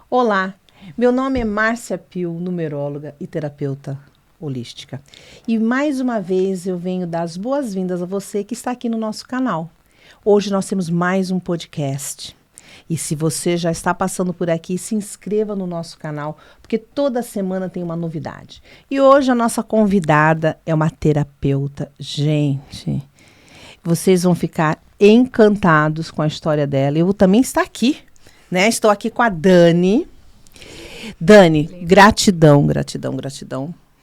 Olá, meu nome é Márcia Pio, numeróloga e terapeuta holística. E mais uma vez eu venho dar as boas-vindas a você que está aqui no nosso canal. Hoje nós temos mais um podcast. E se você já está passando por aqui, se inscreva no nosso canal, porque toda semana tem uma novidade. E hoje a nossa convidada é uma terapeuta. Gente, vocês vão ficar encantados com a história dela. Eu também estou aqui, né? Estou aqui com a Dani. Dani, gratidão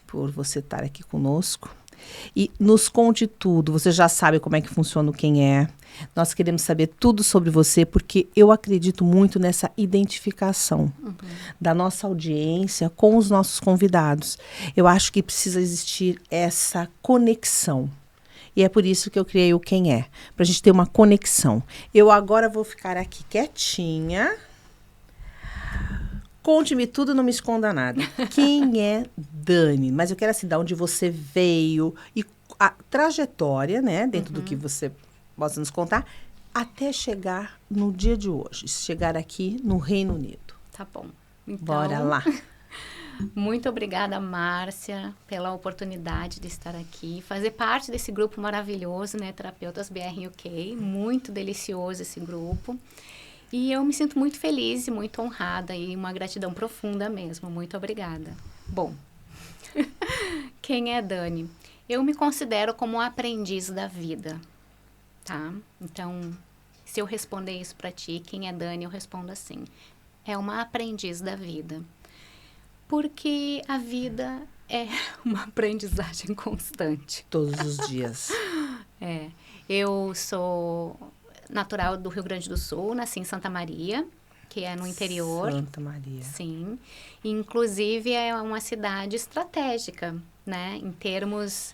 por você estar aqui conosco. E nos conte tudo. Você já sabe como é que funciona o Quem É. Nós queremos saber tudo sobre você, porque eu acredito muito nessa identificação da nossa audiência com os nossos convidados. Eu acho que precisa existir essa conexão. E é por isso que eu criei o Quem É, para a gente ter uma conexão. Eu agora vou ficar aqui quietinha. Conte-me tudo, não me esconda nada. Quem é Dani? Mas eu quero assim, de onde você veio e a trajetória, né, dentro do que você possa nos contar, até chegar no dia de hoje, chegar aqui no Reino Unido. Tá bom. Então, bora lá. Muito obrigada, Márcia, pela oportunidade de estar aqui, fazer parte desse grupo maravilhoso, né, Terapeutas BR UK, muito delicioso esse grupo. E eu me sinto muito feliz e muito honrada e uma gratidão profunda mesmo. Muito obrigada. Bom, quem é Dani? Eu me considero como um aprendiz da vida, tá? Então, se eu responder isso para ti, quem é Dani, eu respondo assim. É uma aprendiz da vida. Porque a vida é uma aprendizagem constante. Todos os dias. Eu sou natural do Rio Grande do Sul, nasci em Santa Maria, que é no interior. Santa Maria. Sim. Inclusive, é uma cidade estratégica, né? Em termos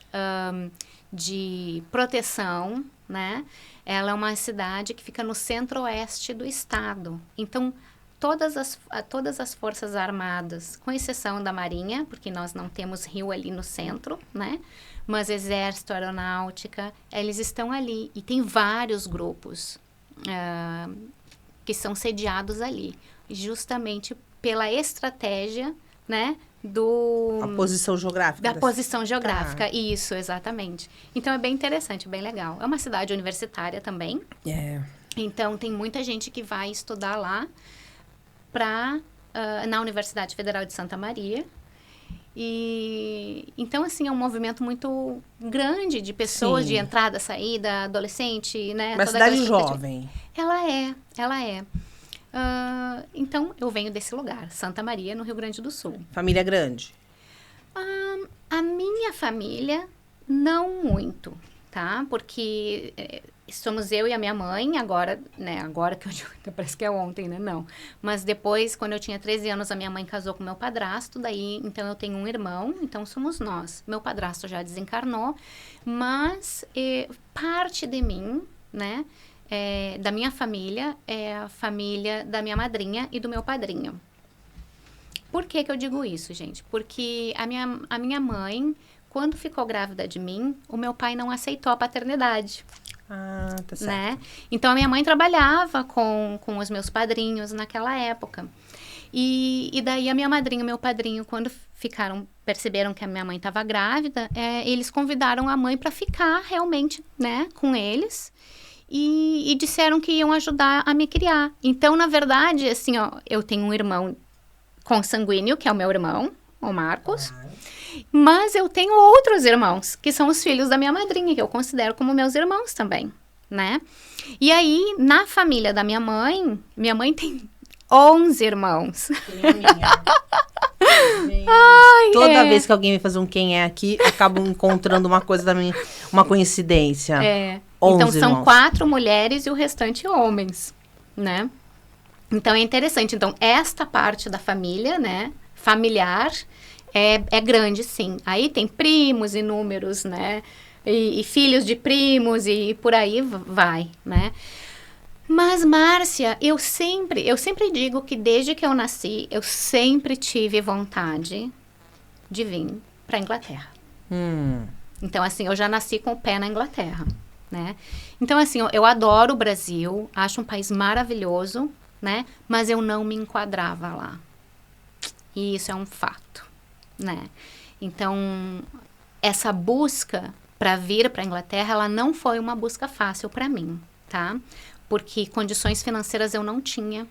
de proteção, né? Ela é uma cidade que fica no centro-oeste do estado. Então, todas as forças armadas, com exceção da Marinha, porque nós não temos rio ali no centro, né? Mas Exército, Aeronáutica, eles estão ali. E tem vários grupos que são sediados ali, justamente pela estratégia, né? A posição geográfica. Da posição geográfica, isso, exatamente. Então, é bem interessante, bem legal. É uma cidade universitária também. Então, tem muita gente que vai estudar lá na Universidade Federal de Santa Maria. E então, assim, é um movimento muito grande de pessoas, de entrada, saída, adolescente, né? Uma cidade jovem. Ela é. Então, eu venho desse lugar, Santa Maria, no Rio Grande do Sul. Família grande? A minha família, não muito, tá? Porque somos eu e a minha mãe, agora, né? Agora que eu digo, parece que é ontem, né? Não. Mas depois, quando eu tinha 13 anos, a minha mãe casou com meu padrasto, daí, então, eu tenho um irmão, então somos nós. Meu padrasto já desencarnou, mas parte de mim, né? Da minha família, é a família da minha madrinha e do meu padrinho. Por que eu digo isso, gente? Porque a minha mãe, quando ficou grávida de mim, o meu pai não aceitou a paternidade. Tá certo. Né? Então, a minha mãe trabalhava com os meus padrinhos naquela época. E daí, a minha madrinha e o meu padrinho, quando perceberam que a minha mãe estava grávida, eles convidaram a mãe para ficar realmente, né, com eles. E disseram que iam ajudar a me criar. Então, na verdade, assim, ó, eu tenho um irmão consanguíneo, que é o meu irmão, o Marcos. Mas eu tenho outros irmãos, que são os filhos da minha madrinha, que eu considero como meus irmãos também, né? E aí, na família da minha mãe tem 11 irmãos. Tem a minha. Toda vez que alguém vai fazer um Quem É aqui, acabo encontrando uma coisa da minha, uma coincidência. 11 então, são irmãos. 4 mulheres e o restante homens, né? Então, é interessante. Então, esta parte da família, né, familiar, é grande, sim. Aí tem primos inúmeros, né? E filhos de primos e por aí vai, né? Mas, Márcia, eu sempre digo que desde que eu nasci, eu sempre tive vontade de vir para a Inglaterra. Então, assim, eu já nasci com o pé na Inglaterra, né? Então, assim, eu adoro o Brasil, acho um país maravilhoso, né? Mas eu não me enquadrava lá. E isso é um fato, né? Então, essa busca para vir para a Inglaterra, ela não foi uma busca fácil para mim, tá? Porque condições financeiras eu não tinha.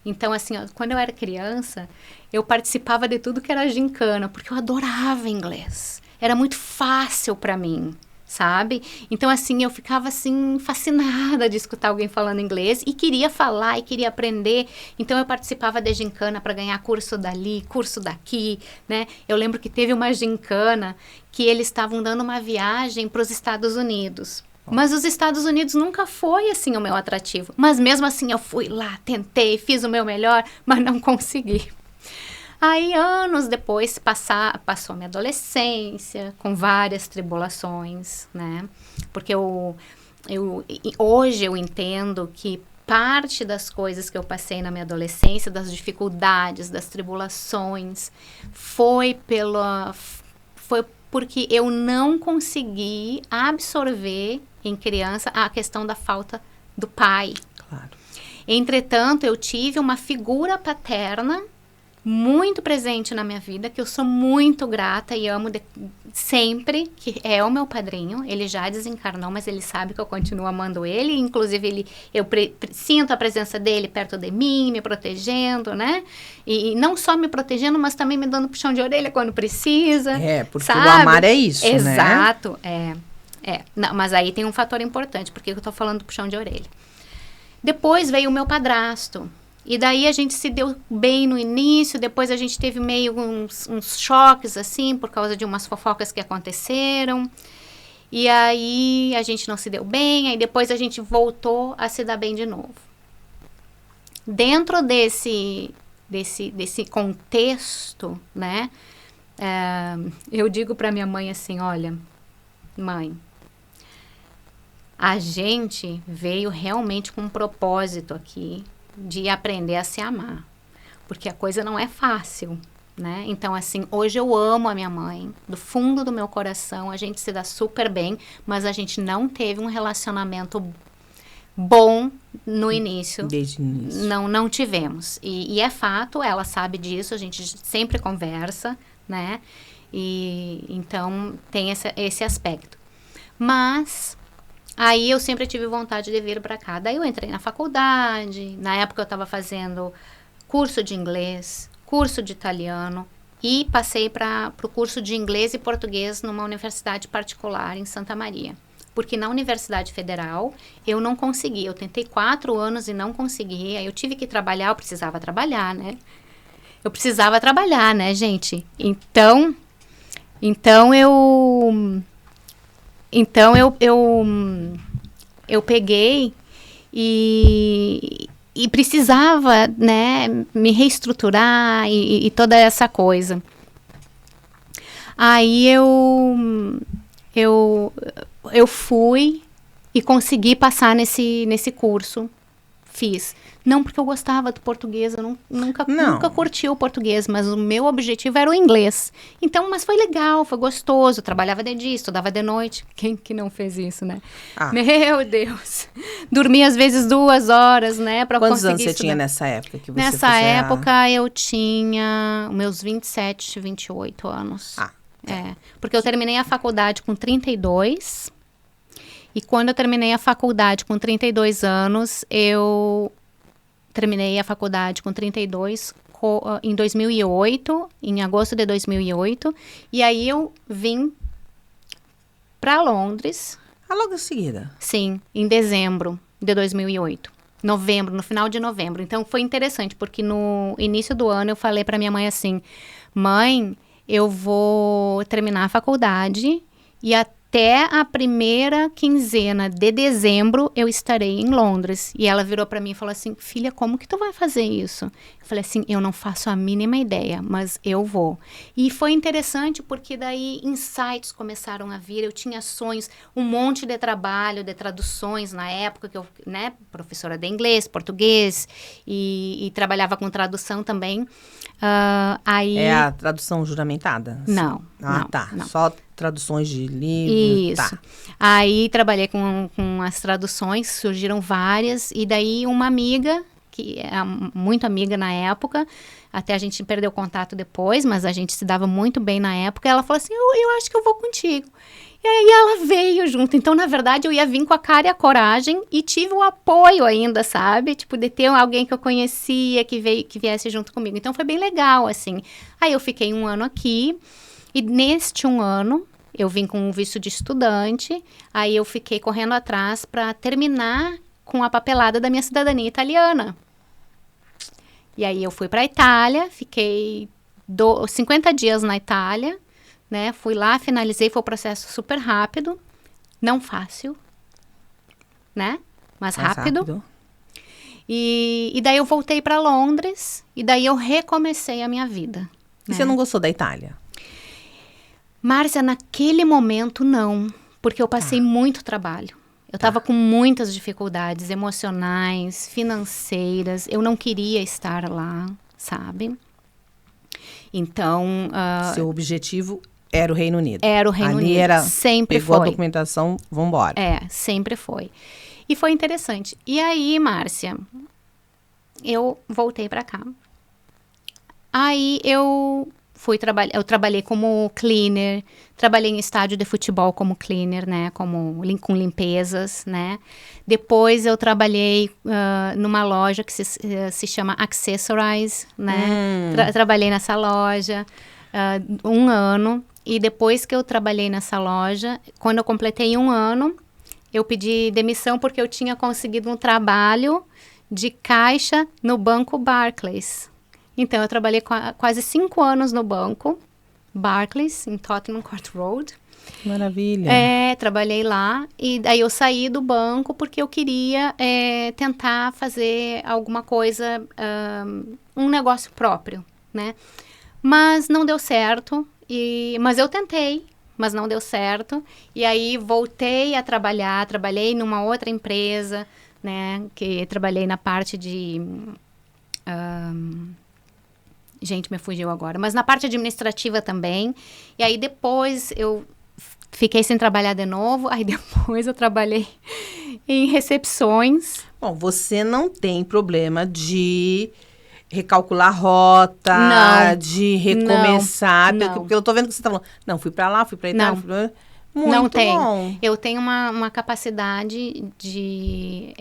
Então, assim, ó, quando eu era criança, eu participava de tudo que era gincana, porque eu adorava inglês. Era muito fácil para mim, sabe? Então, assim, eu ficava, assim, fascinada de escutar alguém falando inglês e queria falar e queria aprender. Então, eu participava de gincana para ganhar curso dali, curso daqui, né? Eu lembro que teve uma gincana que eles estavam dando uma viagem para os Estados Unidos. Mas os Estados Unidos nunca foi, assim, o meu atrativo. Mas mesmo assim, eu fui lá, tentei, fiz o meu melhor, mas não consegui. Aí, anos depois, passou a minha adolescência, com várias tribulações, né? Porque hoje eu entendo que parte das coisas que eu passei na minha adolescência, das dificuldades, das tribulações, foi porque eu não consegui absorver em criança a questão da falta do pai. Claro. Entretanto, eu tive uma figura paterna muito presente na minha vida, que eu sou muito grata e amo sempre, que é o meu padrinho. Ele já desencarnou, mas ele sabe que eu continuo amando ele. Inclusive, eu sinto a presença dele perto de mim, me protegendo, né? E não só me protegendo, mas também me dando puxão de orelha quando precisa. Porque sabe? o amar é isso, Exato, né? Não, mas aí tem um fator importante, porque eu tô falando do puxão de orelha. Depois veio o meu padrasto. E daí a gente se deu bem no início, depois a gente teve meio uns choques, assim, por causa de umas fofocas que aconteceram. E aí a gente não se deu bem, aí depois a gente voltou a se dar bem de novo. Dentro desse contexto, né, eu digo para minha mãe assim, olha, mãe, a gente veio realmente com um propósito aqui, de aprender a se amar, porque a coisa não é fácil, né? Então, assim, hoje eu amo a minha mãe, do fundo do meu coração, a gente se dá super bem, mas a gente não teve um relacionamento bom no início. Desde o início. Não tivemos. E é fato, ela sabe disso, a gente sempre conversa, né? E então tem esse aspecto. Mas aí eu sempre tive vontade de vir para cá. Daí eu entrei na faculdade, na época eu estava fazendo curso de inglês, curso de italiano e passei para o curso de inglês e português numa universidade particular em Santa Maria. Porque na Universidade Federal eu não consegui, eu tentei 4 anos e não consegui, aí eu tive que trabalhar, eu precisava trabalhar, né? Eu precisava trabalhar, né, gente? Então eu peguei e precisava, né, me reestruturar e toda essa coisa. Aí eu fui e consegui passar nesse curso. Fiz. Não porque eu gostava do português, eu nunca curti o português, mas o meu objetivo era o inglês. Então, mas foi legal, foi gostoso, trabalhava de dia, estudava de noite. Quem que não fez isso, né? Meu Deus! Dormia às vezes 2 horas, né, para conseguir Quantos anos você estudar. tinha nessa época que você Nessa época eu tinha meus 27, 28 anos. Porque eu terminei a faculdade com 32. E quando eu terminei a faculdade com 32 anos, eu terminei a faculdade com 32 em 2008, em agosto de 2008. E aí eu vim para Londres. Logo em seguida? Sim, em dezembro de 2008. No final de novembro. Então foi interessante, porque no início do ano eu falei para minha mãe assim, mãe, eu vou terminar a faculdade e até a primeira quinzena de dezembro eu estarei em Londres. E ela virou para mim e falou assim, filha, como que tu vai fazer isso? Eu falei assim, eu não faço a mínima ideia, mas eu vou. E foi interessante porque daí insights começaram a vir, eu tinha sonhos, um monte de trabalho, de traduções na época que eu, né, professora de inglês, português e trabalhava com tradução também. Aí... É a tradução juramentada? Assim? Não. Não. Só traduções de livros. Isso. Aí trabalhei com as traduções, surgiram várias, e daí uma amiga que é muito amiga na época, até a gente perdeu contato depois, mas a gente se dava muito bem na época, ela falou assim, eu acho que eu vou contigo. E aí ela veio junto. Então, na verdade, eu ia vir com a cara e a coragem e tive o apoio ainda, sabe? Tipo, de ter alguém que eu conhecia que viesse junto comigo. Então, foi bem legal, assim. Aí eu fiquei 1 ano aqui e neste 1 ano eu vim com um visto de estudante. Aí eu fiquei correndo atrás para terminar com a papelada da minha cidadania italiana. E aí eu fui para a Itália, fiquei 50 dias na Itália, né? Fui lá, finalizei, foi um processo super rápido, não fácil, né? Mas rápido. E daí eu voltei para Londres e daí eu recomecei a minha vida. E você não gostou da Itália? Márcia, naquele momento não, porque eu passei muito trabalho. Eu estava com muitas dificuldades emocionais, financeiras, eu não queria estar lá, sabe? Então... Seu objetivo era o Reino Unido. Era o Reino Unido, sempre pegou foi. A documentação, vambora. Sempre foi. E foi interessante. E aí, Márcia, eu voltei para cá. Aí eu eu trabalhei como cleaner, trabalhei em estádio de futebol como cleaner, né, com limpezas, né. Depois eu trabalhei numa loja que se chama Accessorize, né. Trabalhei nessa loja 1 ano. E depois que eu trabalhei nessa loja, quando eu completei 1 ano, eu pedi demissão porque eu tinha conseguido um trabalho de caixa no Banco Barclays. Então, eu trabalhei quase 5 anos no banco Barclays, em Tottenham Court Road. Maravilha. Trabalhei lá. E daí eu saí do banco porque eu queria tentar fazer alguma coisa, um negócio próprio, né? Mas não deu certo. Mas eu tentei, mas não deu certo. E aí voltei a trabalhei numa outra empresa, né? Que trabalhei na parte de... gente, me fugiu agora. Mas na parte administrativa também. E aí depois eu fiquei sem trabalhar de novo. Aí depois eu trabalhei em recepções. Bom, você não tem problema de recalcular rota, não, de recomeçar, não. porque eu tô vendo que você tá falando, não, fui pra lá, fui pra Itália, fui pra... Muito não tenho. Bom. Eu tenho uma capacidade de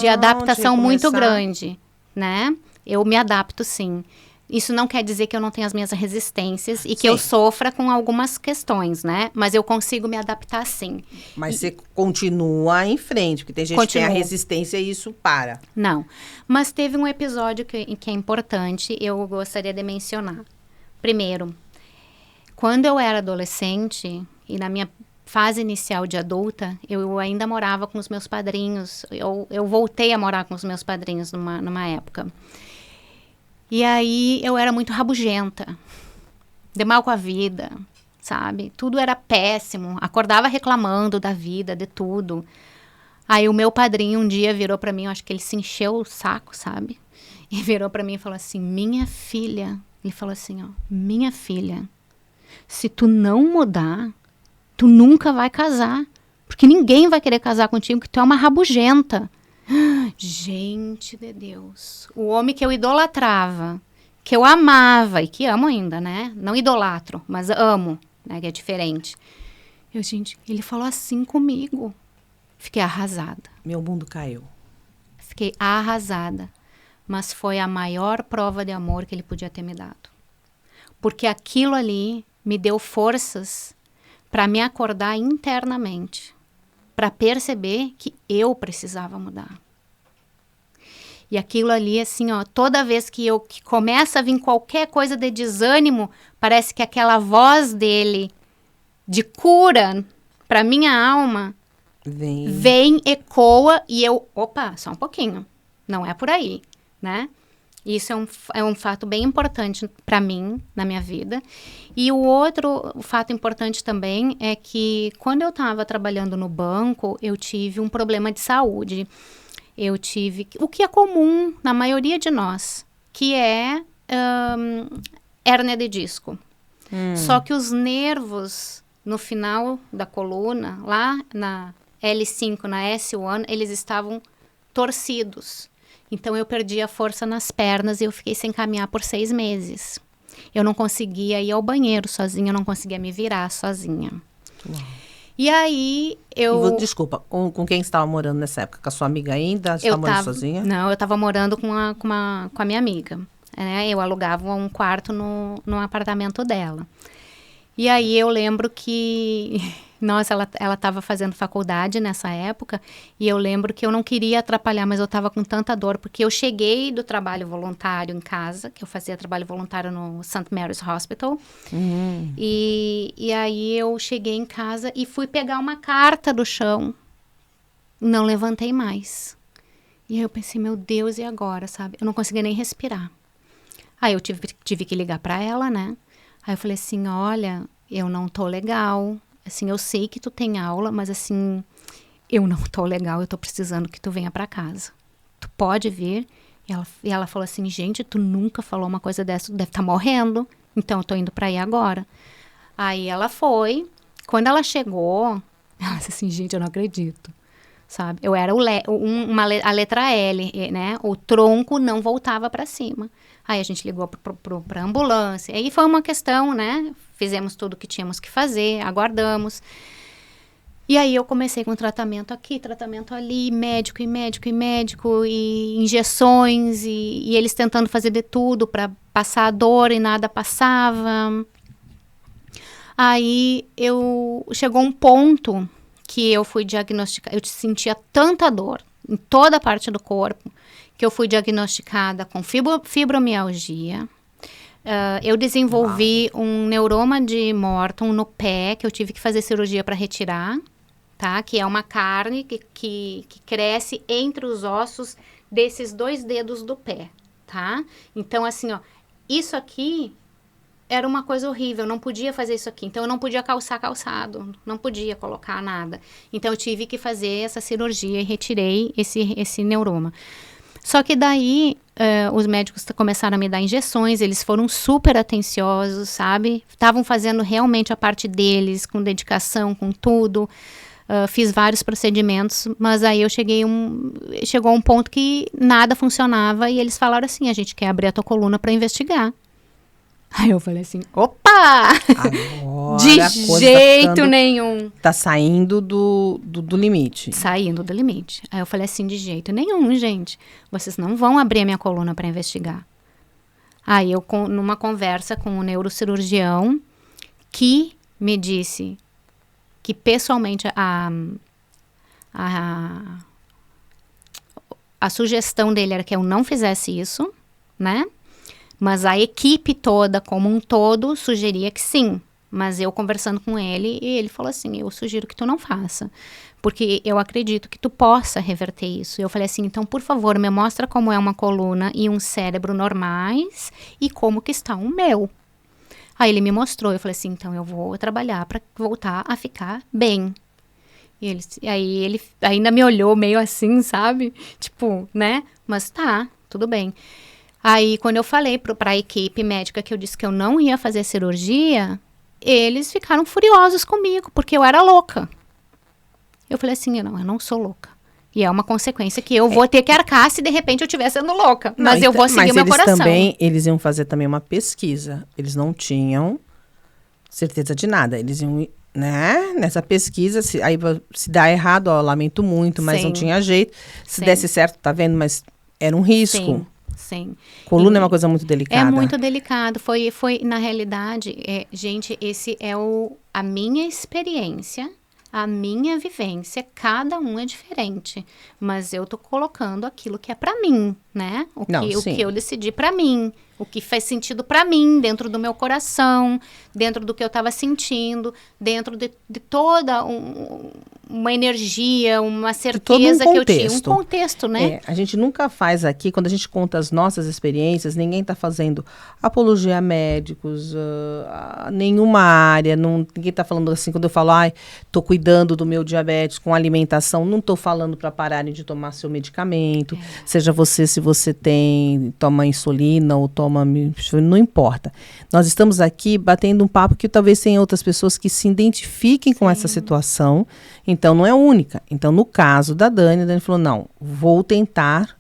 adaptação muito grande, né? Eu me adapto, sim. Isso não quer dizer que eu não tenha as minhas resistências e que eu sofra com algumas questões, né? Mas eu consigo me adaptar, sim. Mas você continua em frente, porque tem gente que tem a resistência e isso para. Não. Mas teve um episódio que é importante, eu gostaria de mencionar. Primeiro, quando eu era adolescente e na minha fase inicial de adulta, eu ainda morava com os meus padrinhos. Eu voltei a morar com os meus padrinhos numa época. E aí eu era muito rabugenta, de mal com a vida, sabe? Tudo era péssimo, acordava reclamando da vida, de tudo. Aí o meu padrinho um dia virou pra mim, eu acho que ele se encheu o saco, sabe? E virou pra mim e falou assim, minha filha, ele falou assim, ó, minha filha, se tu não mudar, tu nunca vai casar, porque ninguém vai querer casar contigo, que tu é uma rabugenta. Gente de Deus, o homem que eu idolatrava, que eu amava e que amo ainda, né? Não idolatro, mas amo, né? Que é diferente. Gente, ele falou assim comigo. Fiquei arrasada. Meu mundo caiu. Fiquei arrasada. Mas foi a maior prova de amor que ele podia ter me dado. Porque aquilo ali me deu forças para me acordar internamente. Para perceber que eu precisava mudar. E aquilo ali, assim, ó, toda vez que começa a vir qualquer coisa de desânimo, parece que aquela voz dele de cura para minha alma vem, ecoa e eu, opa, só um pouquinho, não é por aí, né? Isso é um fato bem importante para mim, na minha vida. E o outro fato importante também é que quando eu estava trabalhando no banco, eu tive um problema de saúde. Eu tive o que é comum na maioria de nós, que é hérnia de disco. Só que os nervos no final da coluna, lá na L5, na S1, eles estavam torcidos. Então, eu perdi a força nas pernas e eu fiquei sem caminhar por 6 meses. Eu não conseguia ir ao banheiro sozinha, eu não conseguia me virar sozinha. Uau. E aí, eu... Desculpa, com quem você estava morando nessa época? Com a sua amiga ainda? Você estava morando sozinha? Não, eu estava morando com a minha amiga. Né? Eu alugava um quarto no apartamento dela. E aí, eu lembro que... Nossa, ela estava fazendo faculdade nessa época, e eu lembro que eu não queria atrapalhar, mas eu estava com tanta dor, porque eu cheguei do trabalho voluntário em casa, que eu fazia trabalho voluntário no St. Mary's Hospital, e aí eu cheguei em casa e fui pegar uma carta do chão, não levantei mais. E aí eu pensei, meu Deus, e agora, sabe? Eu não conseguia nem respirar. Aí eu tive que ligar para ela, né? Aí eu falei assim, olha, eu não tô legal. Assim, eu sei que tu tem aula, mas assim, eu não tô legal, eu tô precisando que tu venha pra casa. Tu pode vir? E ela falou assim, gente, tu nunca falou uma coisa dessa, tu deve estar morrendo, então eu tô indo pra aí agora. Aí ela foi, quando ela chegou, ela disse assim, gente, eu não acredito, sabe? Eu era a letra L, né? O tronco não voltava pra cima. Aí a gente ligou pra ambulância, aí foi uma questão, né? Fizemos tudo o que tínhamos que fazer, aguardamos. E aí eu comecei com tratamento aqui, tratamento ali, médico, e injeções, e eles tentando fazer de tudo para passar a dor e nada passava. Aí chegou um ponto que eu fui diagnosticada, eu sentia tanta dor em toda a parte do corpo, que eu fui diagnosticada com fibromialgia. Eu desenvolvi um neuroma de Morton no pé, que eu tive que fazer cirurgia para retirar, tá? Que é uma carne que cresce entre os ossos desses 2 dedos do pé, tá? Então, assim, ó, isso aqui era uma coisa horrível, eu não podia fazer isso aqui. Então, eu não podia calçar calçado, não podia colocar nada. Então, eu tive que fazer essa cirurgia e retirei esse neuroma. Só que daí, os médicos começaram a me dar injeções, eles foram super atenciosos, sabe? Estavam fazendo realmente a parte deles, com dedicação, com tudo. Fiz vários procedimentos, mas aí chegou um ponto que nada funcionava e eles falaram assim, a gente quer abrir a tua coluna para investigar. Aí eu falei assim, opa! Agora de jeito nenhum. Tá saindo do limite. Saindo do limite. Aí eu falei assim, de jeito nenhum, gente. Vocês não vão abrir a minha coluna para investigar. Aí eu, numa conversa com um neurocirurgião, que me disse que pessoalmente a sugestão dele era que eu não fizesse isso, né? Mas a equipe toda, como um todo, sugeria que sim. Mas eu conversando com ele, e ele falou assim, eu sugiro que tu não faça. Porque eu acredito que tu possa reverter isso. Eu falei assim, então, por favor, me mostra como é uma coluna e um cérebro normais e como que está o meu. Aí ele me mostrou, eu falei assim, então eu vou trabalhar para voltar a ficar bem. Aí ele ainda me olhou meio assim, sabe? Tipo, né? Mas tá, tudo bem. Aí, quando eu falei para a equipe médica que eu disse que eu não ia fazer cirurgia, eles ficaram furiosos comigo, porque eu era louca. Eu falei assim, eu não sou louca. E é uma consequência que eu vou ter que arcar se de repente eu estiver sendo louca. Mas eu vou seguir meu coração. Eles iam fazer também uma pesquisa. Eles não tinham certeza de nada. Eles iam, né? Nessa pesquisa, se dá errado, ó, lamento muito, mas não tinha jeito. Se desse certo, tá vendo? Mas era um risco. Sim. Coluna é uma coisa muito delicada. É muito delicado. Foi na realidade, gente, esse é a minha experiência, a minha vivência. Cada um é diferente. Mas eu tô colocando aquilo que é pra mim, né? O que eu decidi pra mim. O que faz sentido pra mim, dentro do meu coração, dentro do que eu tava sentindo, dentro de toda uma energia, uma certeza que eu tinha. Um contexto, né? A gente nunca faz aqui, quando a gente conta as nossas experiências, ninguém está fazendo apologia a médicos, a nenhuma área, ninguém está falando assim, quando eu falo, estou cuidando do meu diabetes com alimentação, não estou falando para pararem de tomar seu medicamento, seja se você toma insulina ou toma, não importa. Nós estamos aqui batendo um papo que talvez tenha outras pessoas que se identifiquem com essa situação. Então, não é única. Então, no caso da Dani falou, não, vou tentar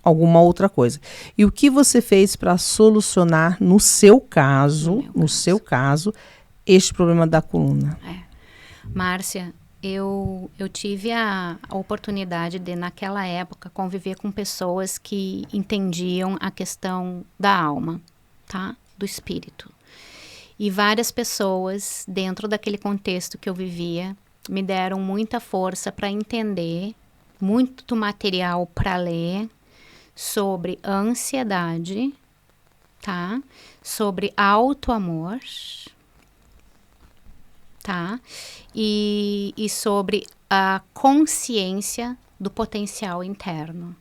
alguma outra coisa. E o que você fez para solucionar, no seu caso, este problema da coluna? Márcia, eu tive a oportunidade de, naquela época, conviver com pessoas que entendiam a questão da alma, tá? Do espírito. E várias pessoas, dentro daquele contexto que eu vivia, me deram muita força para entender, muito material para ler sobre ansiedade, tá? Sobre autoamor, tá? E sobre a consciência do potencial interno.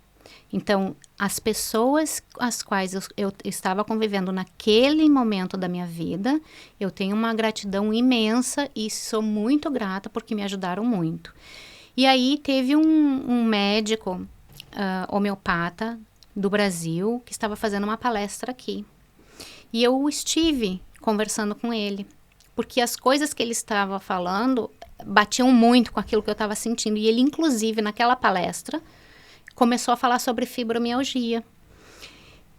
Então, as pessoas as quais eu estava convivendo naquele momento da minha vida, eu tenho uma gratidão imensa e sou muito grata porque me ajudaram muito. E aí teve um médico homeopata do Brasil que estava fazendo uma palestra aqui. E eu estive conversando com ele, porque as coisas que ele estava falando batiam muito com aquilo que eu estava sentindo. E ele, inclusive, naquela palestra, começou a falar sobre fibromialgia.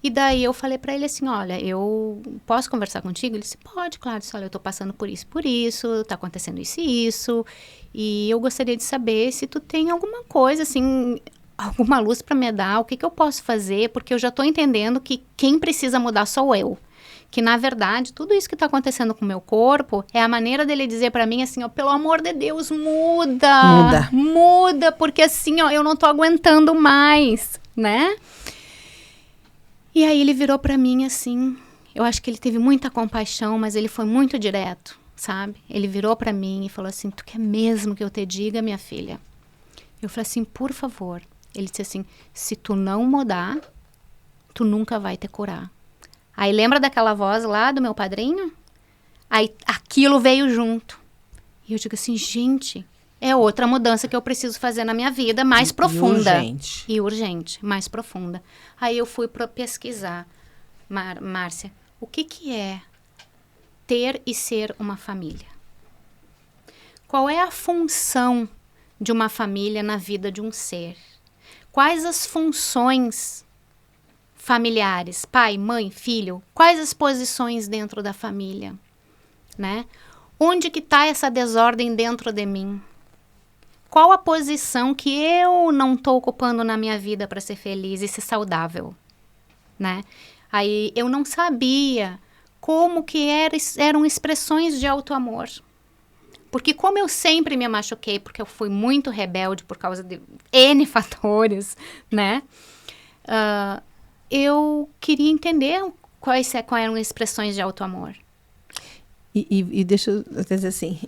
E daí eu falei para ele assim, olha, eu posso conversar contigo? Ele disse, pode, claro. Eu disse, olha, eu tô passando por isso, tá acontecendo isso e isso. E eu gostaria de saber se tu tem alguma coisa, assim, alguma luz para me dar, o que eu posso fazer? Porque eu já tô entendendo que quem precisa mudar sou eu. Que, na verdade, tudo isso que está acontecendo com o meu corpo é a maneira dele dizer para mim assim, ó, pelo amor de Deus, muda. Muda, porque assim, ó, eu não tô aguentando mais, né? E aí ele virou para mim assim, eu acho que ele teve muita compaixão, mas ele foi muito direto, sabe? Ele virou para mim e falou assim, tu quer mesmo que eu te diga, minha filha? Eu falei assim, por favor. Ele disse assim, se tu não mudar, tu nunca vai te curar. Aí lembra daquela voz lá do meu padrinho? Aí aquilo veio junto. E eu digo assim, gente, é outra mudança que eu preciso fazer na minha vida, mais profunda. E urgente, mais profunda. Aí eu fui para pesquisar, Márcia, o que é ter e ser uma família? Qual é a função de uma família na vida de um ser? Quais as funções familiares, pai, mãe, filho, quais as posições dentro da família, né? Onde que está essa desordem dentro de mim? Qual a posição que eu não estou ocupando na minha vida para ser feliz e ser saudável, né? Aí eu não sabia como que eram expressões de autoamor. Porque como eu sempre me machuquei, porque eu fui muito rebelde por causa de N fatores, né? Eu queria entender quais eram as expressões de autoamor. E deixa eu dizer assim,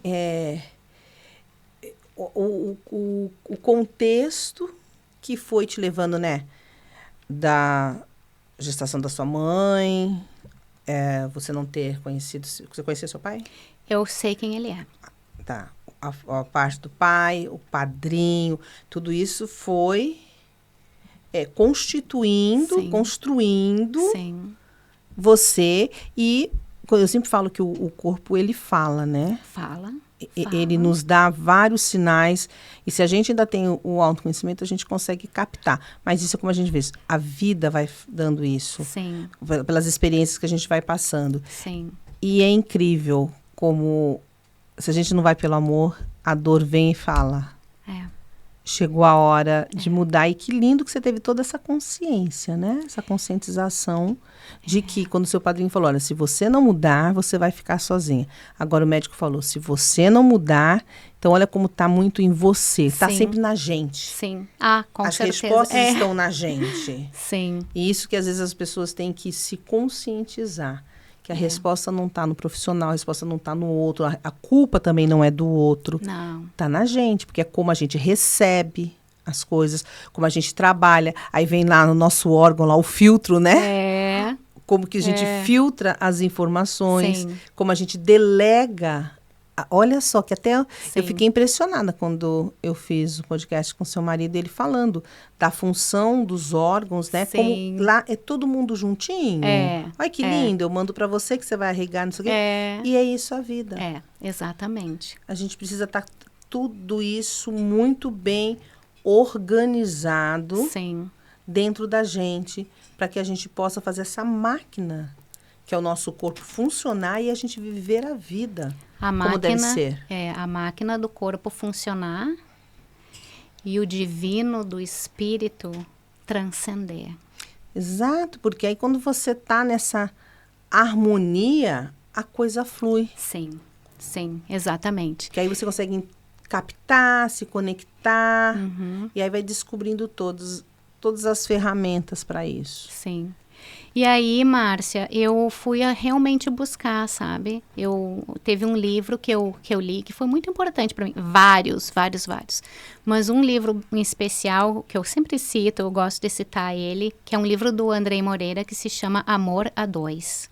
o contexto que foi te levando, né, da gestação da sua mãe, você não ter conhecido, você conhecia seu pai? Eu sei quem ele é. Tá, a parte do pai, o padrinho, tudo isso foi construindo Sim. você. E eu sempre falo que o corpo, ele fala, né? Fala. Ele nos dá vários sinais. E se a gente ainda tem o autoconhecimento, a gente consegue captar. Mas isso é como a gente vê. A vida vai dando isso. Sim. Pelas experiências que a gente vai passando. Sim. E é incrível como, se a gente não vai pelo amor, a dor vem e fala. Chegou a hora de mudar. E que lindo que você teve toda essa consciência, né? Essa conscientização de que, quando seu padrinho falou, olha, se você não mudar, você vai ficar sozinha. Agora o médico falou, se você não mudar, então olha como está muito em você. Está sempre na gente. Sim. Com As certeza. respostas estão na gente. Sim. E isso que às vezes as pessoas têm que se conscientizar. Que a resposta não está no profissional, a resposta não está no outro. A culpa também não é do outro. Não. Está na gente, porque é como a gente recebe as coisas, como a gente trabalha. Aí vem lá no nosso órgão, lá o filtro, né? Como que a gente filtra as informações, como a gente delega. Olha só, que até eu fiquei impressionada quando eu fiz o podcast com seu marido, ele falando da função dos órgãos, né? Como lá é todo mundo juntinho. Olha que lindo, eu mando para você que você vai arregar, não sei o quê. E é isso a vida. Exatamente. A gente precisa estar tudo isso muito bem organizado dentro da gente, para que a gente possa fazer essa máquina, que é o nosso corpo, funcionar e a gente viver a vida como deve ser. A máquina do corpo funcionar e o divino do espírito transcender. Exato, porque aí quando você está nessa harmonia, a coisa flui. Sim, exatamente. Que aí você consegue captar, se conectar, e aí vai descobrindo todas as ferramentas para isso. Sim. E aí, Márcia, eu fui realmente buscar, sabe? Teve um livro que eu li que foi muito importante para mim. Vários. Mas um livro em especial, que eu sempre cito, eu gosto de citar ele, que é um livro do Andrei Moreira, que se chama Amor a Dois.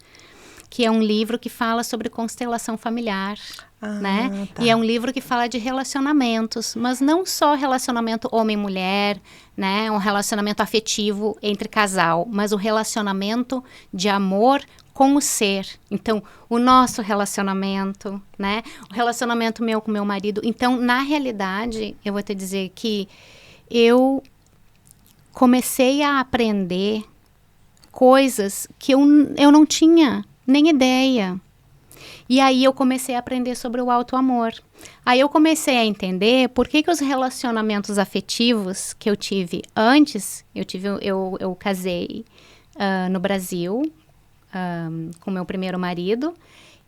Que é um livro que fala sobre constelação familiar, né? Tá. E é um livro que fala de relacionamentos, mas não só relacionamento homem-mulher, né? Um relacionamento afetivo entre casal, mas o relacionamento de amor com o ser. Então, o nosso relacionamento, né? O relacionamento meu com meu marido. Então, na realidade, eu vou te dizer que eu comecei a aprender coisas que eu não tinha nem ideia. E aí eu comecei a aprender sobre o auto-amor. Aí eu comecei a entender por que os relacionamentos afetivos que eu tive antes, eu casei no Brasil com meu primeiro marido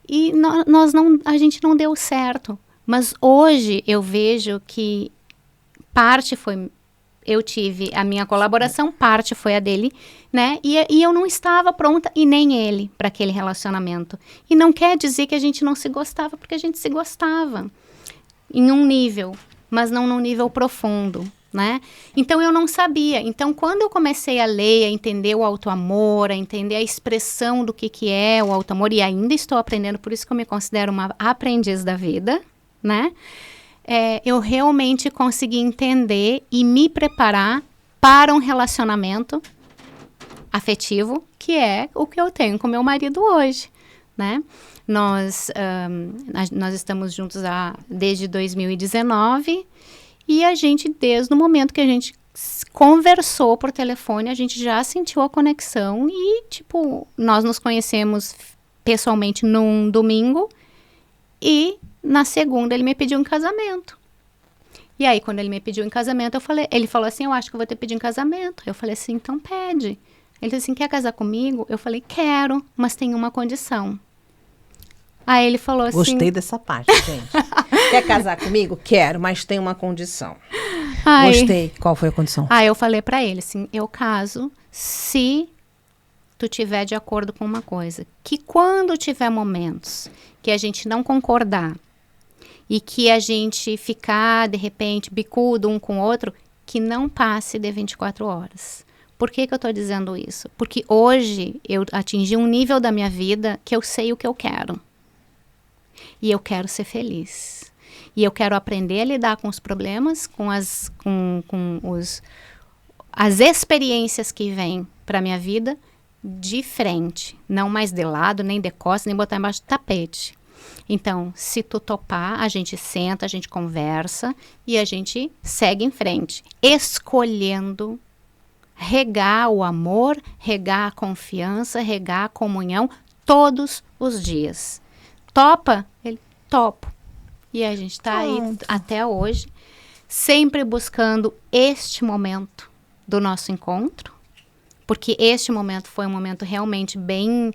e a gente não deu certo. Mas hoje eu vejo que parte foi... Eu tive a minha colaboração, parte foi a dele, né? E eu não estava pronta, e nem ele, para aquele relacionamento. E não quer dizer que a gente não se gostava, porque a gente se gostava. Em um nível, mas não num nível profundo, né? Então, eu não sabia. Então, quando eu comecei a ler, a entender o auto-amor, a entender a expressão do que é o auto-amor, e ainda estou aprendendo, por isso que eu me considero uma aprendiz da vida, né? Eu realmente consegui entender e me preparar para um relacionamento afetivo, que é o que eu tenho com meu marido hoje, né? Nós estamos juntos desde 2019 e a gente, desde o momento que a gente conversou por telefone, a gente já sentiu a conexão e, tipo, nós nos conhecemos pessoalmente num domingo e na segunda ele me pediu em casamento. E aí, quando ele me pediu em casamento, ele falou assim, eu acho que eu vou te pedir em casamento. Eu falei assim, então pede. Ele disse assim, quer casar comigo? Eu falei, quero, mas tem uma condição. Aí ele falou assim... Gostei dessa parte, gente. Quer casar comigo? Quero, mas tem uma condição. Gostei. Qual foi a condição? Aí eu falei pra ele assim, eu caso se tu tiver de acordo com uma coisa. Que quando tiver momentos que a gente não concordar e que a gente ficar, de repente, bicudo um com o outro, que não passe de 24 horas. Por que eu estou dizendo isso? Porque hoje eu atingi um nível da minha vida que eu sei o que eu quero. E eu quero ser feliz. E eu quero aprender a lidar com os problemas, com as experiências que vêm para a minha vida de frente. Não mais de lado, nem de costas, nem botar embaixo do tapete. Então, se tu topar, a gente senta, a gente conversa e a gente segue em frente. Escolhendo regar o amor, regar a confiança, regar a comunhão todos os dias. Topa? Ele, topo. E a gente está aí até hoje, sempre buscando este momento do nosso encontro, porque este momento foi um momento realmente bem,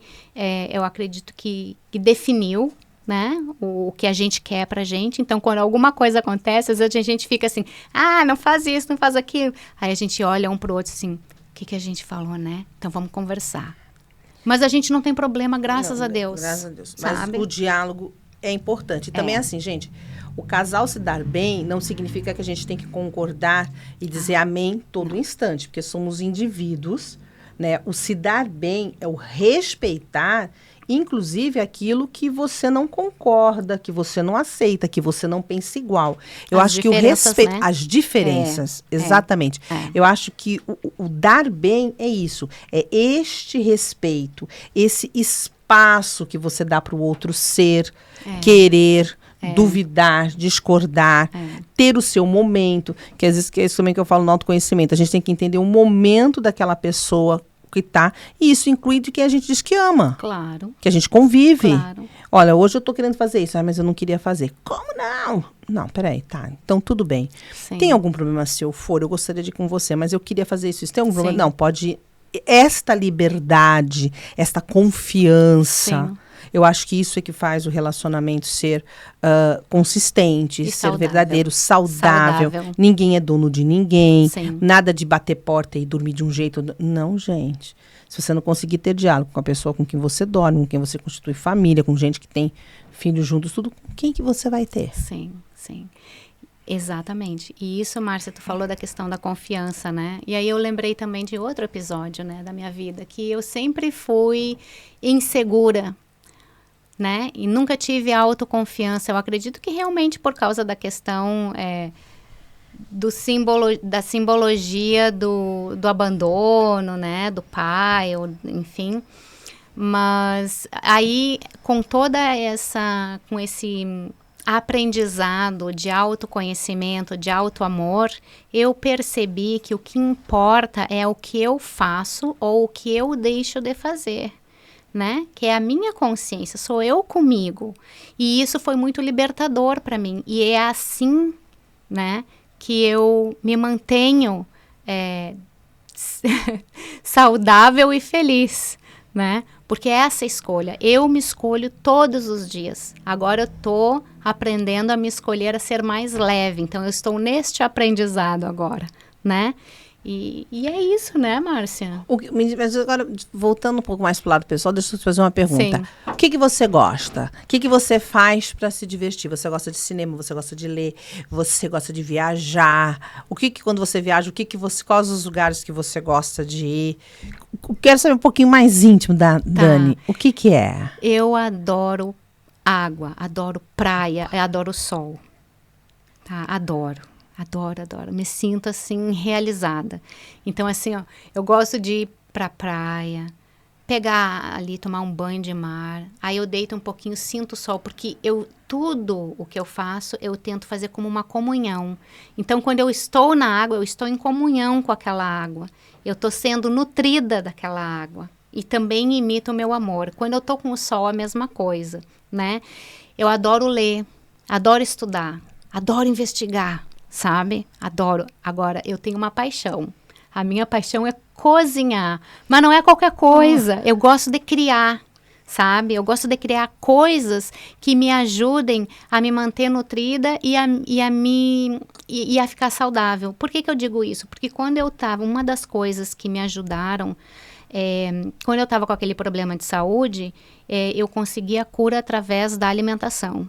eu acredito que definiu, né, o que a gente quer pra gente. Então, quando alguma coisa acontece, às vezes a gente fica assim, não faz isso, não faz aquilo. Aí a gente olha um pro outro assim, o que a gente falou, né? Então, vamos conversar. Mas a gente não tem problema, graças a Deus. Graças a Deus. Sabe? Mas o diálogo é importante. E também assim, gente, o casal se dar bem não significa que a gente tem que concordar e dizer amém todo instante, porque somos indivíduos, né? O se dar bem é o respeitar, inclusive aquilo que você não concorda, que você não aceita, que você não pensa igual. Eu acho que o respeito, né? As diferenças, exatamente. Eu acho que o dar bem é isso, é este respeito, esse espaço que você dá para o outro ser, querer, duvidar, discordar, ter o seu momento, que às vezes que é isso também que eu falo no autoconhecimento, a gente tem que entender o momento daquela pessoa que tá, e isso inclui de quem a gente diz que ama. Claro. Que a gente convive. Claro. Olha, hoje eu tô querendo fazer isso, mas eu não queria fazer. Como não? Não, peraí, tá. Então, tudo bem. Sim. Tem algum problema se eu for? Eu gostaria de ir com você, mas eu queria fazer isso. Tem algum Sim. problema? Não, pode ir. Esta liberdade, esta confiança, Sim. eu acho que isso é que faz o relacionamento ser consistente, E ser saudável. verdadeiro, saudável. Saudável. Ninguém é dono de ninguém. Sim. Nada de bater porta e dormir de um jeito. Não, gente. Se você não conseguir ter diálogo com a pessoa com quem você dorme, com quem você constitui família, com gente que tem filhos juntos, tudo, com quem que você vai ter? Sim, sim. Exatamente. E isso, Márcia, tu falou da questão da confiança, né? E aí eu lembrei também de outro episódio, né, da minha vida, que eu sempre fui insegura, né? E nunca tive autoconfiança. Eu acredito que realmente por causa da questão da simbologia do abandono, né? Do pai, ou, enfim. Mas aí, com esse aprendizado de autoconhecimento, de autoamor, eu percebi que o que importa é o que eu faço ou o que eu deixo de fazer, né? Que é a minha consciência, sou eu comigo. E isso foi muito libertador para mim. E é assim, né, que eu me mantenho saudável e feliz, né? Porque é essa escolha, eu me escolho todos os dias. Agora eu tô aprendendo a me escolher a ser mais leve. Então eu estou neste aprendizado agora, né? E é isso, né, Márcia? Mas agora, voltando um pouco mais pro lado pessoal, deixa eu te fazer uma pergunta. Sim. O que você gosta? O que você faz para se divertir? Você gosta de cinema? Você gosta de ler? Você gosta de viajar? Quando você viaja, quais os lugares que você gosta de ir? Quero saber um pouquinho mais íntimo da Dani. O que é? Eu adoro água, adoro praia, eu adoro sol. Tá? Adoro. Me sinto, assim, realizada. Então, assim, ó, eu gosto de ir pra praia, pegar ali, tomar um banho de mar. Aí eu deito um pouquinho, sinto o sol, porque tudo o que eu faço, eu tento fazer como uma comunhão. Então, quando eu estou na água, eu estou em comunhão com aquela água. Eu estou sendo nutrida daquela água. E também imito o meu amor. Quando eu estou com o sol, a mesma coisa, né? Eu adoro ler, adoro estudar, adoro investigar. Sabe? Adoro. Agora, eu tenho uma paixão. A minha paixão é cozinhar. Mas não é qualquer coisa. Eu gosto de criar, sabe? Eu gosto de criar coisas que me ajudem a me manter nutrida e a ficar saudável. Por que eu digo isso? Porque quando eu estava... Uma das coisas que me ajudaram... quando eu estava com aquele problema de saúde, eu consegui a cura através da alimentação.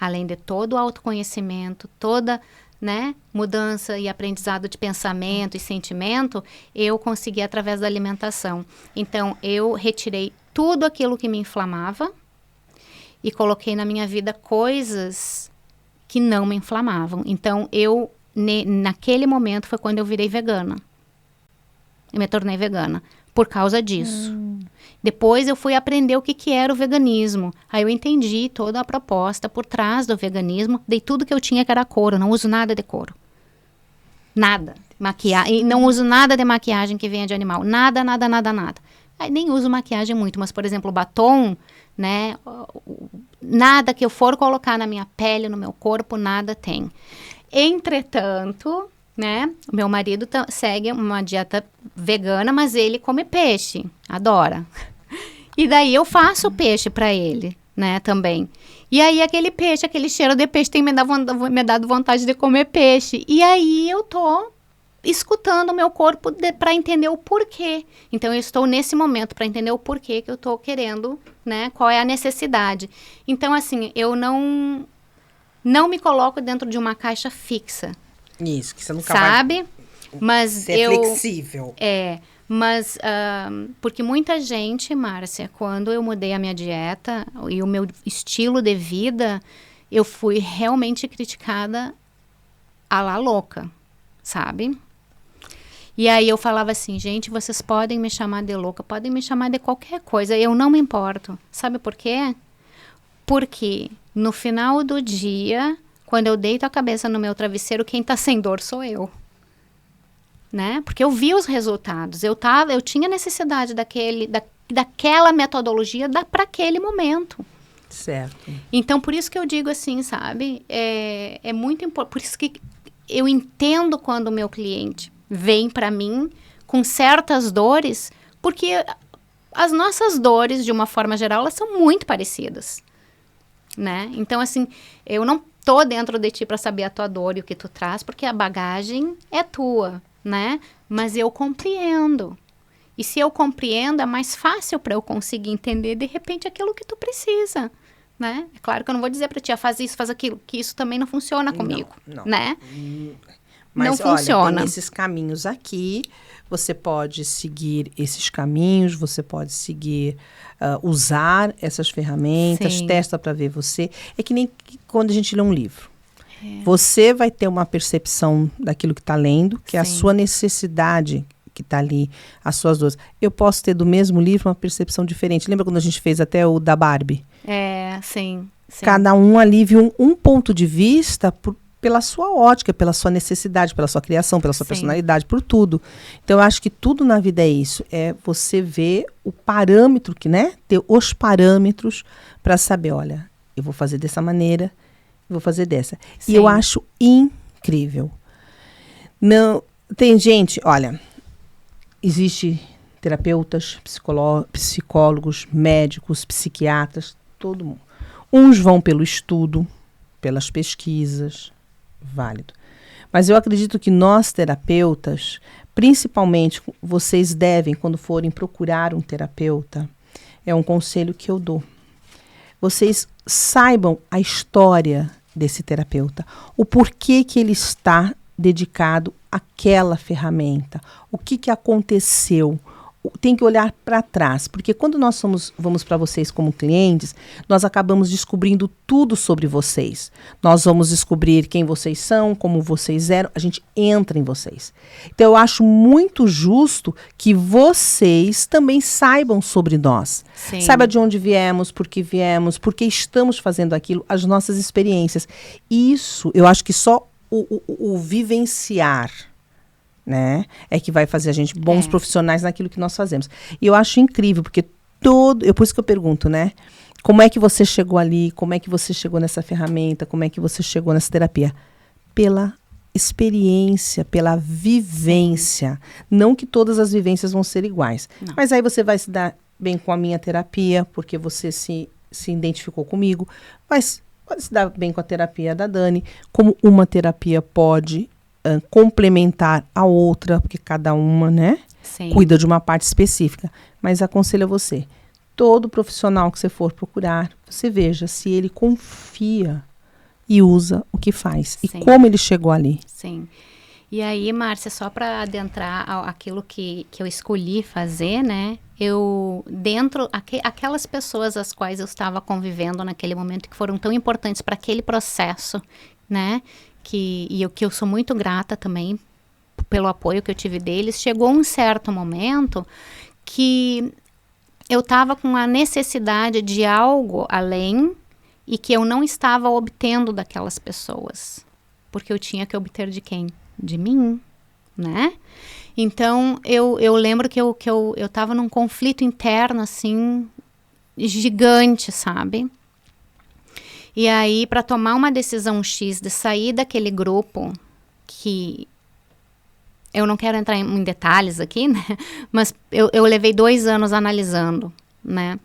Além de todo o autoconhecimento, toda, né, mudança e aprendizado de pensamento e sentimento, eu consegui através da alimentação. Então, eu retirei tudo aquilo que me inflamava e coloquei na minha vida coisas que não me inflamavam. Então, naquele momento foi quando eu virei vegana. Eu me tornei vegana por causa disso. Depois eu fui aprender o que era o veganismo. Aí eu entendi toda a proposta por trás do veganismo. Dei tudo que eu tinha que era couro. Não uso nada de couro. Nada. Maquiagem. Não uso nada de maquiagem que venha de animal. Nada. Aí nem uso maquiagem muito. Mas, por exemplo, batom, né? Nada que eu for colocar na minha pele, no meu corpo, nada tem. Entretanto... né? O meu marido segue uma dieta vegana, mas ele come peixe, adora. E daí eu faço peixe para ele, né, também. E aí aquele peixe, aquele cheiro de peixe tem me dado vontade de comer peixe. E aí eu tô escutando o meu corpo para entender o porquê. Então eu estou nesse momento para entender o porquê que eu tô querendo, né, qual é a necessidade. Então assim, eu não me coloco dentro de uma caixa fixa. Isso, que você nunca sabe? Mas ser flexível. Mas porque muita gente, Márcia, quando eu mudei a minha dieta e o meu estilo de vida, eu fui realmente criticada à la louca, sabe? E aí eu falava assim, gente, vocês podem me chamar de louca, podem me chamar de qualquer coisa, eu não me importo. Sabe por quê? Porque no final do dia, quando eu deito a cabeça no meu travesseiro, quem tá sem dor sou eu. Né? Porque eu vi os resultados. Eu tinha necessidade daquela metodologia para aquele momento. Certo. Então, por isso que eu digo assim, sabe? É muito importante. Por isso que eu entendo quando o meu cliente vem para mim com certas dores, porque as nossas dores, de uma forma geral, elas são muito parecidas, né? Então, assim, eu não tô dentro de ti para saber a tua dor e o que tu traz, porque a bagagem é tua, né? Mas eu compreendo. E se eu compreendo, é mais fácil para eu conseguir entender, de repente, aquilo que tu precisa, né? É claro que eu não vou dizer para ti, faz isso, faz aquilo, que isso também não funciona comigo, não. né? Mas, não funciona. Tem esses caminhos aqui, você pode seguir esses caminhos, você pode seguir, usar essas ferramentas, Sim. testa para ver você. É que nem quando a gente lê um livro. Você vai ter uma percepção daquilo que está lendo, que é a sua necessidade que está ali, as suas dores. Eu posso ter do mesmo livro uma percepção diferente. Lembra quando a gente fez até o da Barbie? Sim. Cada um ali viu um ponto de vista pela sua ótica, pela sua necessidade, pela sua criação, pela sua personalidade, por tudo. Então, eu acho que tudo na vida é isso. É você ver o parâmetro, né? Ter os parâmetros para saber, olha, eu vou fazer dessa maneira, eu vou fazer dessa. Sim. E eu acho incrível. Não, tem gente, olha, existe terapeutas, psicólogos, médicos, psiquiatras, todo mundo. Uns vão pelo estudo, pelas pesquisas, válido. Mas eu acredito que nós, terapeutas, principalmente vocês devem, quando forem procurar um terapeuta, é um conselho que eu dou. Vocês saibam a história desse terapeuta, o porquê que ele está dedicado àquela ferramenta, o que aconteceu. Tem que olhar para trás, porque quando nós vamos para vocês como clientes, nós acabamos descobrindo tudo sobre vocês. Nós vamos descobrir quem vocês são, como vocês eram, a gente entra em vocês. Então, eu acho muito justo que vocês também saibam sobre nós. Sim. Saiba de onde viemos, por que estamos fazendo aquilo, as nossas experiências. Isso, eu acho que só o vivenciar, né, é que vai fazer a gente bons profissionais naquilo que nós fazemos. E eu acho incrível, porque por isso que eu pergunto, né, como é que você chegou ali, como é que você chegou nessa ferramenta, como é que você chegou nessa terapia? Pela experiência, pela vivência. Não que todas as vivências vão ser iguais. Não. Mas aí você vai se dar bem com a minha terapia, porque você se identificou comigo, mas pode se dar bem com a terapia da Dani, como uma terapia pode complementar a outra, porque cada uma, né, cuida de uma parte específica. Mas aconselho a você, todo profissional que você for procurar, você veja se ele confia e usa o que faz. E como ele chegou ali. Sim. E aí, Márcia, só para adentrar aquilo que eu escolhi fazer, né, aquelas pessoas as quais eu estava convivendo naquele momento, que foram tão importantes para aquele processo, né, que eu sou muito grata também pelo apoio que eu tive deles, chegou um certo momento que eu estava com a necessidade de algo além e que eu não estava obtendo daquelas pessoas, porque eu tinha que obter de quem? De mim, né? Então, eu lembro que eu estava num conflito interno, assim, gigante, sabe? E aí, para tomar uma decisão X de sair daquele grupo, que eu não quero entrar em detalhes aqui, né? Mas eu levei 2 anos analisando, né?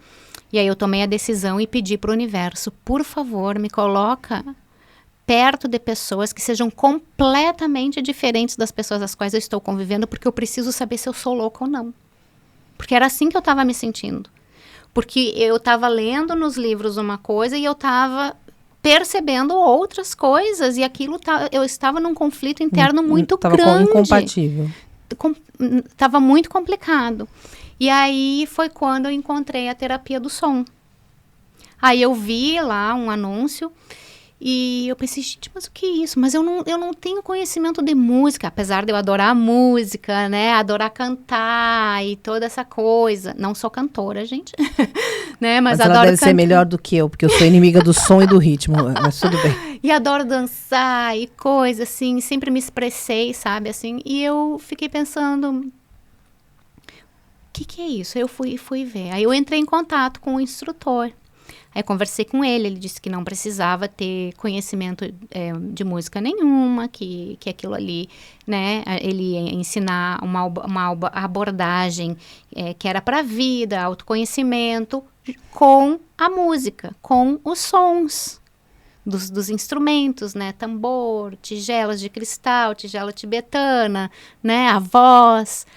E aí eu tomei a decisão e pedi para o universo, por favor, me coloca perto de pessoas que sejam completamente diferentes das pessoas às quais eu estou convivendo, porque eu preciso saber se eu sou louca ou não. Porque era assim que eu estava me sentindo. Porque eu estava lendo nos livros uma coisa e eu estava percebendo outras coisas. E aquilo, eu estava num conflito interno muito grande. Estava incompatível. Estava muito complicado. E aí foi quando eu encontrei a terapia do som. Aí eu vi lá um anúncio E eu pensei, gente, mas o que é isso? Mas eu não tenho conhecimento de música, apesar de eu adorar música, né? Adorar cantar e toda essa coisa. Não sou cantora, gente, né? Mas ela adoro deve ser melhor do que eu, porque eu sou inimiga do som e do ritmo, mas tudo bem. E adoro dançar e coisa, assim, sempre me expressei, sabe, assim. E eu fiquei pensando, o que é isso? Eu fui ver. Aí eu entrei em contato com o instrutor. Aí conversei com ele disse que não precisava ter conhecimento de música nenhuma, que aquilo ali, né, ele ia ensinar uma abordagem que era para a vida, autoconhecimento, com a música, com os sons dos instrumentos, né, tambor, tigelas de cristal, tigela tibetana, né, a voz.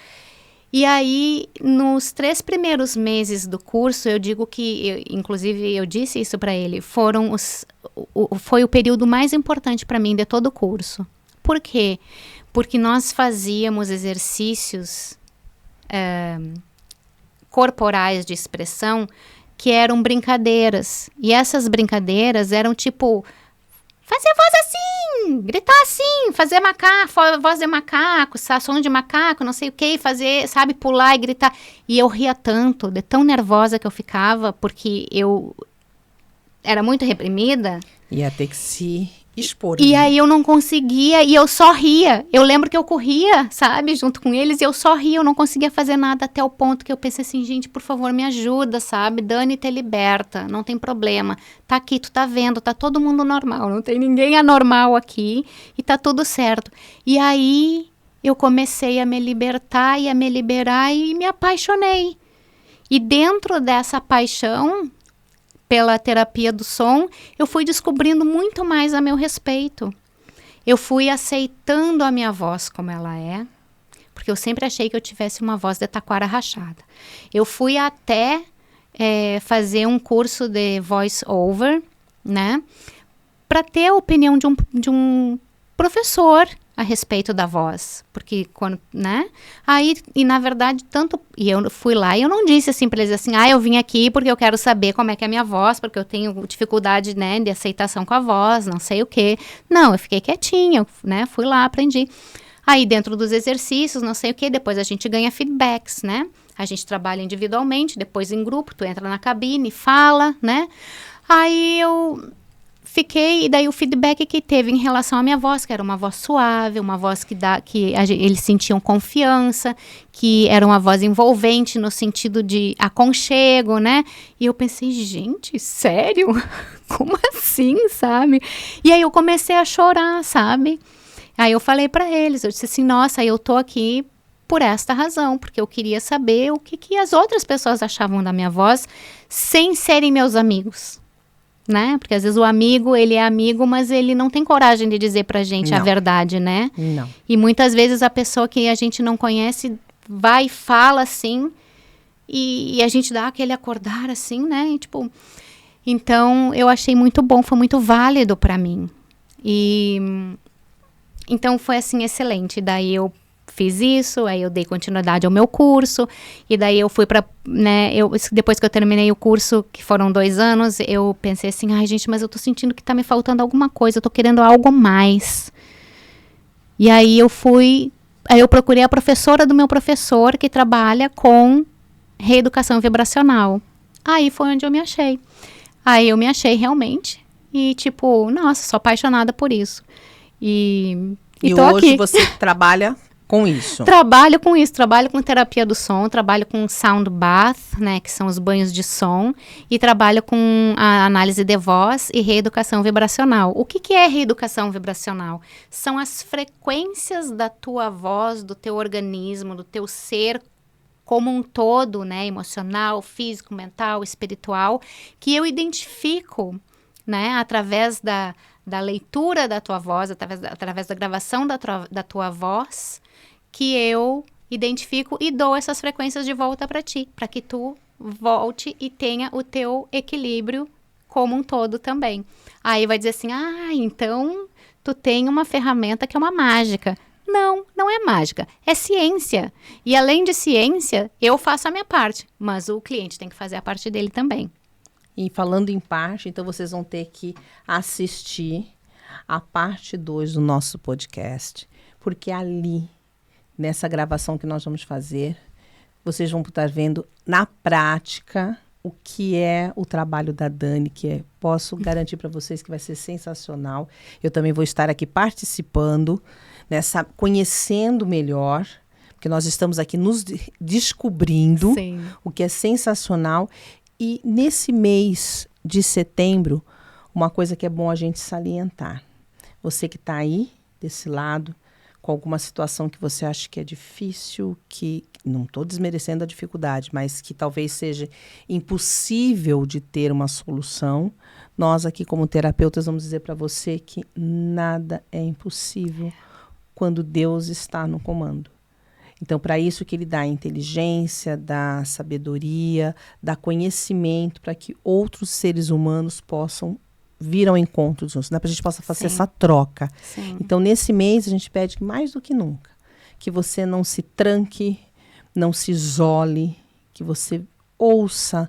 E aí, nos 3 primeiros meses do curso, eu digo que, inclusive eu disse isso para ele, foi o período mais importante para mim de todo o curso. Por quê? Porque nós fazíamos exercícios corporais de expressão que eram brincadeiras. E essas brincadeiras eram tipo... fazer voz assim, gritar assim, fazer voz de macaco, som de macaco, não sei o que, fazer, sabe, pular e gritar. E eu ria tanto, de tão nervosa que eu ficava, porque eu era muito reprimida. Ia ter que se expor. E aí eu não conseguia, e eu só ria. Eu lembro que eu corria, sabe, junto com eles, e eu só ria, eu não conseguia fazer nada até o ponto que eu pensei assim, gente, por favor, me ajuda, sabe? Dani te liberta, não tem problema. Tá aqui, tu tá vendo, tá todo mundo normal, não tem ninguém anormal aqui, e tá tudo certo. E aí eu comecei a me libertar e a me liberar e me apaixonei. E dentro dessa paixão pela terapia do som, eu fui descobrindo muito mais a meu respeito. Eu fui aceitando a minha voz como ela é, porque eu sempre achei que eu tivesse uma voz de taquara rachada. Eu fui até fazer um curso de voice over, né, para ter a opinião de um professor a respeito da voz, porque quando, né, aí, e na verdade, e eu fui lá e eu não disse assim para eles assim, eu vim aqui porque eu quero saber como é que é a minha voz, porque eu tenho dificuldade, né, de aceitação com a voz, não sei o quê. Não, eu fiquei quietinha, né, fui lá, aprendi. Aí dentro dos exercícios, não sei o quê, depois a gente ganha feedbacks, né, a gente trabalha individualmente, depois em grupo, tu entra na cabine, fala, né, aí eu fiquei, e daí o feedback que teve em relação à minha voz, que era uma voz suave, uma voz que eles sentiam confiança, que era uma voz envolvente no sentido de aconchego, né? E eu pensei, gente, sério? Como assim, sabe? E aí eu comecei a chorar, sabe? Aí eu falei para eles, eu disse assim, nossa, eu tô aqui por esta razão, porque eu queria saber o que as outras pessoas achavam da minha voz, sem serem meus amigos. Né? Porque às vezes o amigo, ele é amigo, mas ele não tem coragem de dizer pra gente a verdade, né? Não. E muitas vezes a pessoa que a gente não conhece vai e fala assim, e a gente dá aquele acordar assim, né? E, tipo, então eu achei muito bom, foi muito válido pra mim. E então foi assim excelente. Daí eu fiz isso, aí eu dei continuidade ao meu curso, e daí eu fui para, né, depois que eu terminei o curso, que foram 2 anos, eu pensei assim, ai gente, mas eu tô sentindo que tá me faltando alguma coisa, eu tô querendo algo mais. E aí eu procurei a professora do meu professor, que trabalha com reeducação vibracional. Aí foi onde eu me achei. Aí eu me achei realmente, e tipo, nossa, sou apaixonada por isso. E tô hoje aqui. Você trabalha com isso? Trabalho com isso, trabalho com terapia do som, trabalho com sound bath, né, que são os banhos de som, e trabalho com a análise de voz e reeducação vibracional. O que é reeducação vibracional? São as frequências da tua voz, do teu organismo, do teu ser como um todo, né, emocional, físico, mental, espiritual, que eu identifico, né, através da leitura da tua voz, através da gravação da tua voz, que eu identifico e dou essas frequências de volta para ti, para que tu volte e tenha o teu equilíbrio como um todo também. Aí vai dizer assim, então tu tem uma ferramenta que é uma mágica. Não, não é mágica, é ciência. E além de ciência, eu faço a minha parte, mas o cliente tem que fazer a parte dele também. E falando em parte, então vocês vão ter que assistir a parte 2 do nosso podcast, porque ali, nessa gravação que nós vamos fazer, vocês vão estar vendo na prática o que é o trabalho da Dani, posso garantir para vocês que vai ser sensacional. Eu também vou estar aqui participando, conhecendo melhor, porque nós estamos aqui nos descobrindo. Sim. O que é sensacional. E nesse mês de setembro, uma coisa que é bom a gente salientar. Você que está aí, desse lado, com alguma situação que você acha que é difícil, que não estou desmerecendo a dificuldade, mas que talvez seja impossível de ter uma solução, nós aqui como terapeutas vamos dizer para você que nada é impossível quando Deus está no comando. Então, para isso que ele dá inteligência, dá sabedoria, dá conhecimento para que outros seres humanos possam vir ao encontro dos outros, para a gente possa fazer essa troca. Sim. Então, nesse mês, a gente pede que mais do que nunca, que você não se tranque, não se isole, que você ouça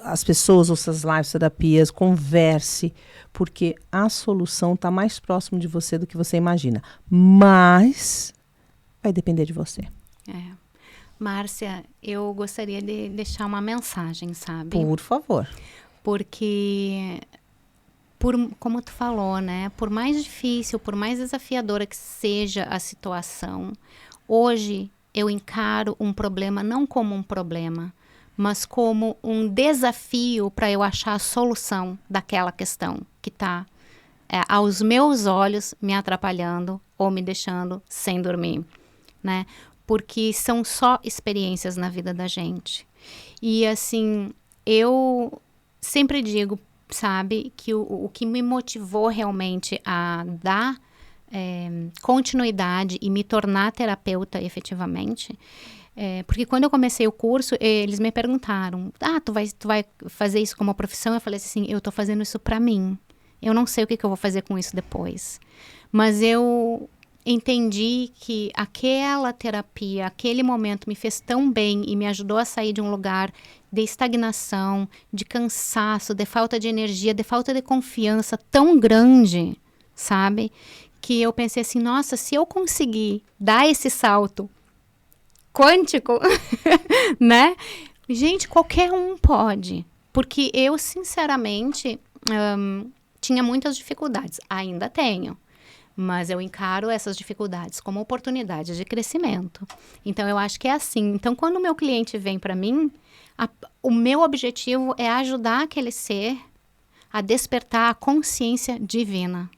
as pessoas, ouça as lives, terapias, converse, porque a solução está mais próximo de você do que você imagina. Mas vai depender de você. Márcia, eu gostaria de deixar uma mensagem, sabe? Por favor. Porque, como tu falou, né? Por mais difícil, por mais desafiadora que seja a situação, hoje eu encaro um problema não como um problema, mas como um desafio para eu achar a solução daquela questão que está, aos meus olhos, me atrapalhando ou me deixando sem dormir, né? Porque são só experiências na vida da gente. E, assim, eu sempre digo, sabe, que o que me motivou realmente a dar continuidade e me tornar terapeuta efetivamente, porque quando eu comecei o curso, eles me perguntaram, tu vai fazer isso como profissão? Eu falei assim, eu tô fazendo isso para mim. Eu não sei o que eu vou fazer com isso depois. Mas eu entendi que aquela terapia, aquele momento me fez tão bem e me ajudou a sair de um lugar de estagnação, de cansaço, de falta de energia, de falta de confiança tão grande, sabe? Que eu pensei assim, nossa, se eu conseguir dar esse salto quântico, né? Gente, qualquer um pode. Porque eu, sinceramente, tinha muitas dificuldades. Ainda tenho. Mas eu encaro essas dificuldades como oportunidades de crescimento. Então, eu acho que é assim. Então, quando o meu cliente vem para mim, o meu objetivo é ajudar aquele ser a despertar a consciência divina.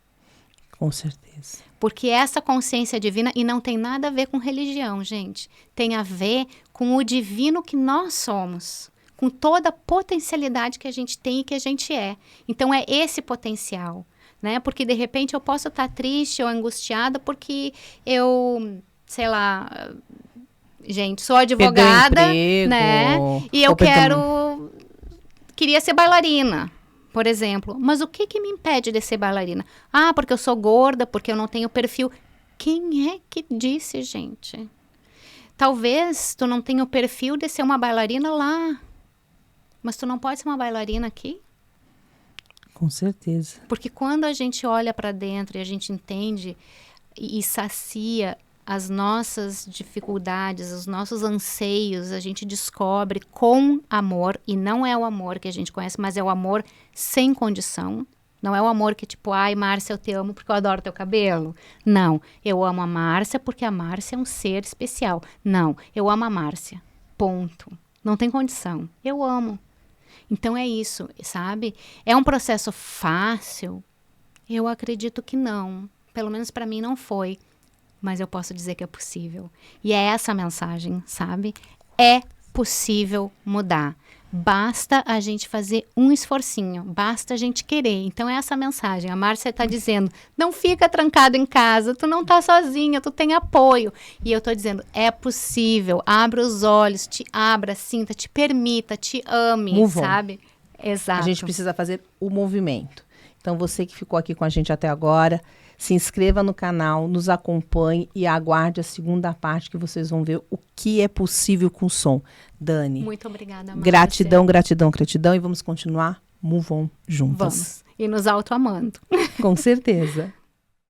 Com certeza. Porque essa consciência divina, e não tem nada a ver com religião, gente, tem a ver com o divino que nós somos, com toda a potencialidade que a gente tem e que a gente é. Então, é esse potencial, né? Porque, de repente, eu posso estar triste ou angustiada porque eu, sei lá, gente, sou advogada, emprego, né? E eu queria ser bailarina, por exemplo. Mas o que me impede de ser bailarina? Porque eu sou gorda, porque eu não tenho perfil. Quem é que disse, gente? Talvez tu não tenha o perfil de ser uma bailarina lá, mas tu não pode ser uma bailarina aqui? Com certeza. Porque quando a gente olha para dentro e a gente entende e sacia as nossas dificuldades, os nossos anseios, a gente descobre com amor, e não é o amor que a gente conhece, mas é o amor sem condição. Não é o amor que tipo, ai, Márcia, eu te amo porque eu adoro teu cabelo. Não, eu amo a Márcia porque a Márcia é um ser especial. Não, eu amo a Márcia, ponto. Não tem condição, eu amo. Então é isso, sabe? É um processo fácil? Eu acredito que não. Pelo menos para mim não foi. Mas eu posso dizer que é possível. E é essa a mensagem, sabe? É possível mudar. Basta a gente fazer um esforcinho. Basta a gente querer. Então é essa a mensagem. A Márcia está dizendo, não fica trancado em casa. Tu não tá sozinha, tu tem apoio. E eu tô dizendo, é possível. Abra os olhos, te abra, sinta, te permita, te ame, sabe? Exato. A gente precisa fazer o movimento. Então, você que ficou aqui com a gente até agora, se inscreva no canal, nos acompanhe e aguarde a segunda parte que vocês vão ver o que é possível com som. Dani. Muito obrigada, Márcia. Gratidão, gratidão, gratidão. E vamos continuar Move On juntas. Vamos. E nos autoamando. Com certeza.